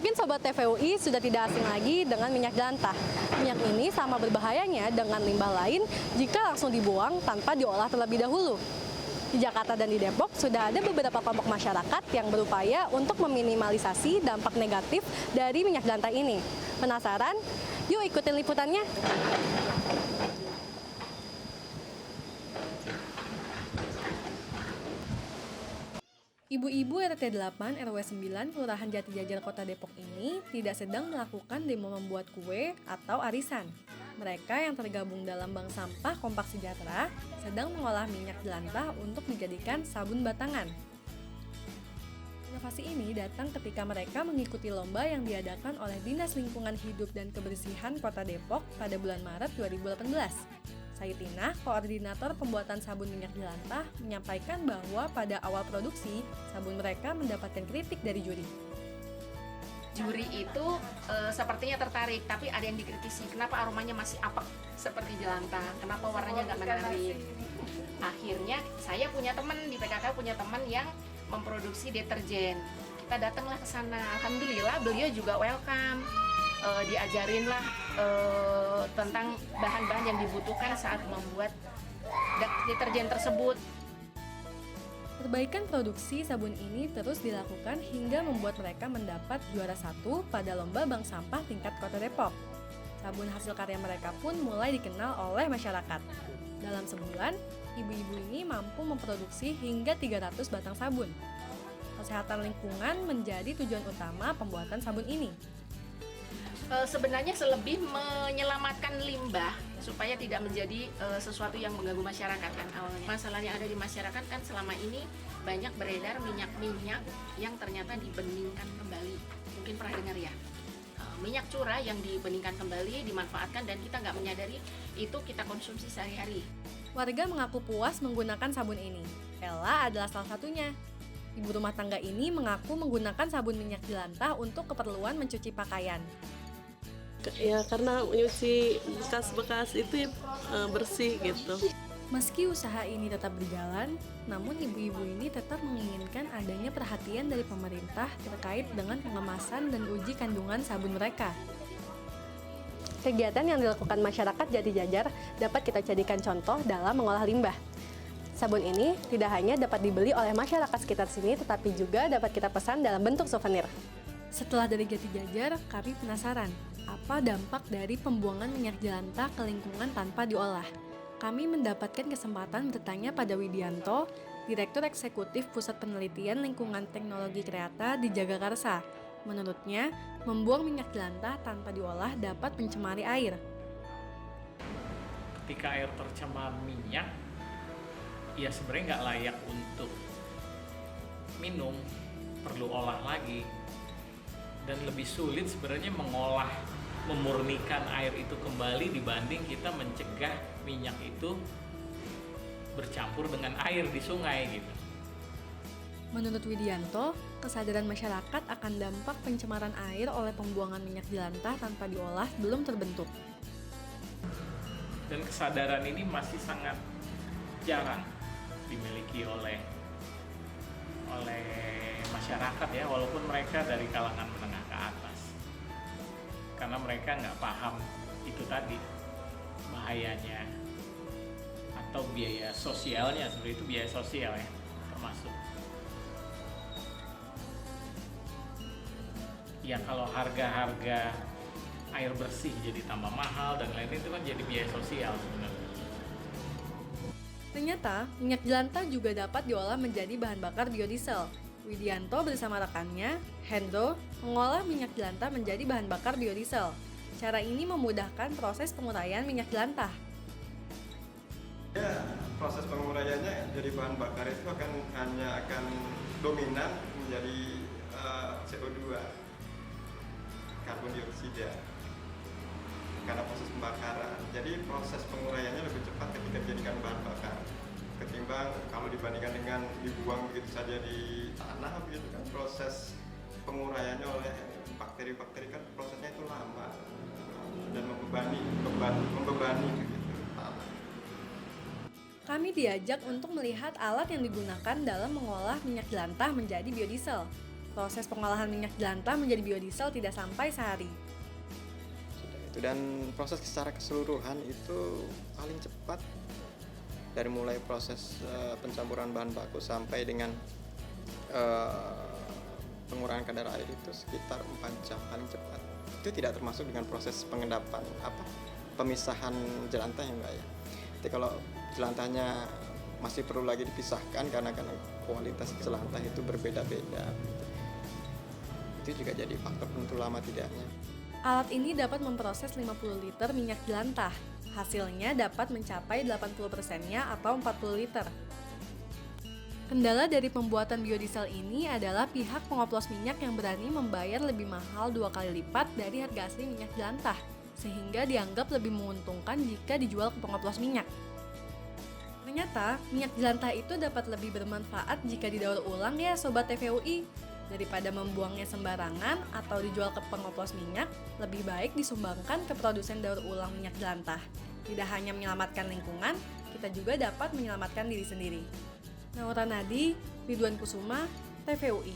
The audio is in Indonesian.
Mungkin Sobat TVUI sudah tidak asing lagi dengan minyak jelantah. Minyak ini sama berbahayanya dengan limbah lain jika langsung dibuang tanpa diolah terlebih dahulu. Di Jakarta dan di Depok sudah ada beberapa kelompok masyarakat yang berupaya untuk meminimalisasi dampak negatif dari minyak jelantah ini. Penasaran? Yuk ikutin liputannya! Ibu-ibu RT 8 RW 9 Kelurahan Jatijajar Kota Depok ini tidak sedang melakukan demo membuat kue atau arisan. Mereka yang tergabung dalam Bank Sampah Kompak Sejahtera sedang mengolah minyak jelantah untuk dijadikan sabun batangan. Inovasi ini datang ketika mereka mengikuti lomba yang diadakan oleh Dinas Lingkungan Hidup dan Kebersihan Kota Depok pada bulan Maret 2018. Saitinah, koordinator pembuatan sabun minyak jelantah, menyampaikan bahwa pada awal produksi, sabun mereka mendapatkan kritik dari juri. Juri itu sepertinya tertarik, tapi ada yang dikritisi. Kenapa aromanya masih apek seperti jelantah? Kenapa warnanya nggak menarik? Akhirnya saya punya teman di PKK yang memproduksi deterjen. Kita datanglah ke sana. Alhamdulillah beliau juga welcome. Diajarinlah tentang bahan-bahan yang dibutuhkan saat membuat deterjen tersebut. Perbaikan produksi sabun ini terus dilakukan hingga membuat mereka mendapat juara 1 pada lomba bank sampah tingkat Kota Depok. Sabun hasil karya mereka pun mulai dikenal oleh masyarakat. Dalam sebulan, ibu-ibu ini mampu memproduksi hingga 300 batang sabun. Kesehatan lingkungan menjadi tujuan utama pembuatan sabun ini. Sebenarnya selebih menyelamatkan limbah supaya tidak menjadi sesuatu yang mengganggu masyarakat kan awalnya. Masalah yang ada di masyarakat kan selama ini banyak beredar minyak-minyak yang ternyata dibeningkan kembali. Mungkin pernah dengar ya, minyak curah yang dibeningkan kembali, dimanfaatkan dan kita nggak menyadari itu kita konsumsi sehari-hari. Warga mengaku puas menggunakan sabun ini. Ella adalah salah satunya. Ibu rumah tangga ini mengaku menggunakan sabun minyak jelantah untuk keperluan mencuci pakaian. Ya karena nyuci bekas-bekas itu bersih gitu. Meski usaha ini tetap berjalan, namun ibu-ibu ini tetap menginginkan adanya perhatian dari pemerintah terkait dengan pengemasan dan uji kandungan sabun mereka. Kegiatan yang dilakukan masyarakat Jatijajar dapat kita jadikan contoh dalam mengolah limbah. Sabun ini tidak hanya dapat dibeli oleh masyarakat sekitar sini, tetapi juga dapat kita pesan dalam bentuk souvenir. Setelah dari Jatijajar, kami penasaran, apa dampak dari pembuangan minyak jelantah ke lingkungan tanpa diolah? Kami mendapatkan kesempatan bertanya pada Widianto, Direktur Eksekutif Pusat Penelitian Lingkungan Teknologi Kreata di Jagakarsa. Menurutnya, membuang minyak jelantah tanpa diolah dapat mencemari air. Ketika air tercemar minyak, ya sebenarnya nggak layak untuk minum, perlu olah lagi. Dan lebih sulit sebenarnya memurnikan air itu kembali dibanding kita mencegah minyak itu bercampur dengan air di sungai gitu. Menurut Widianto, kesadaran masyarakat akan dampak pencemaran air oleh pembuangan minyak jelantah tanpa diolah belum terbentuk. Dan kesadaran ini masih sangat jarang dimiliki oleh masyarakat ya, walaupun mereka dari kalangan menengah ke atas. Karena mereka nggak paham itu tadi, bahayanya atau biaya sosialnya, sebenarnya itu biaya sosial ya, termasuk. Ya kalau harga-harga air bersih jadi tambah mahal dan lain-lain itu kan jadi biaya sosial sebenarnya. Ternyata, minyak jelantah juga dapat diolah menjadi bahan bakar biodiesel. Widianto bersama rekannya, Hendro, mengolah minyak jelantah menjadi bahan bakar biodiesel. Cara ini memudahkan proses penguraian minyak jelantah. Ya, proses penguraiannya jadi bahan bakar itu akan dominan menjadi CO2, karbon dioksida, karena proses pembakaran. Jadi proses penguraiannya lebih cepat ketika dijadikan bahan bakar ketimbang kalau dibandingkan dengan dibuang begitu saja di tanah begitu kan, proses penguraiannya oleh bakteri-bakteri kan prosesnya itu lama dan membebani begitu tanah. Kami diajak untuk melihat alat yang digunakan dalam mengolah minyak jelantah menjadi biodiesel. Proses pengolahan minyak jelantah menjadi biodiesel tidak sampai sehari. Sudah itu, dan proses secara keseluruhan itu paling cepat dari mulai proses pencampuran bahan baku sampai dengan pengurangan kadar air itu sekitar 4 jam paling cepat. Itu tidak termasuk dengan proses pengendapan pemisahan jelantah ya Mbak ya. Jadi kalau jelantahnya masih perlu lagi dipisahkan karena kualitas jelantah itu berbeda-beda. Itu juga jadi faktor penentu lama tidaknya. Alat ini dapat memproses 50 liter minyak jelantah. Hasilnya dapat mencapai 80%-nya atau 40 liter. Kendala dari pembuatan biodiesel ini adalah pihak pengoplos minyak yang berani membayar lebih mahal 2 kali lipat dari harga asli minyak jelantah, sehingga dianggap lebih menguntungkan jika dijual ke pengoplos minyak. Ternyata, minyak jelantah itu dapat lebih bermanfaat jika didaur ulang ya Sobat TVUI. Daripada membuangnya sembarangan atau dijual ke pengoplos minyak, lebih baik disumbangkan ke produsen daur ulang minyak jelantah. Tidak hanya menyelamatkan lingkungan, kita juga dapat menyelamatkan diri sendiri. Naura Nadi, Ridwan Kusuma, TVUI.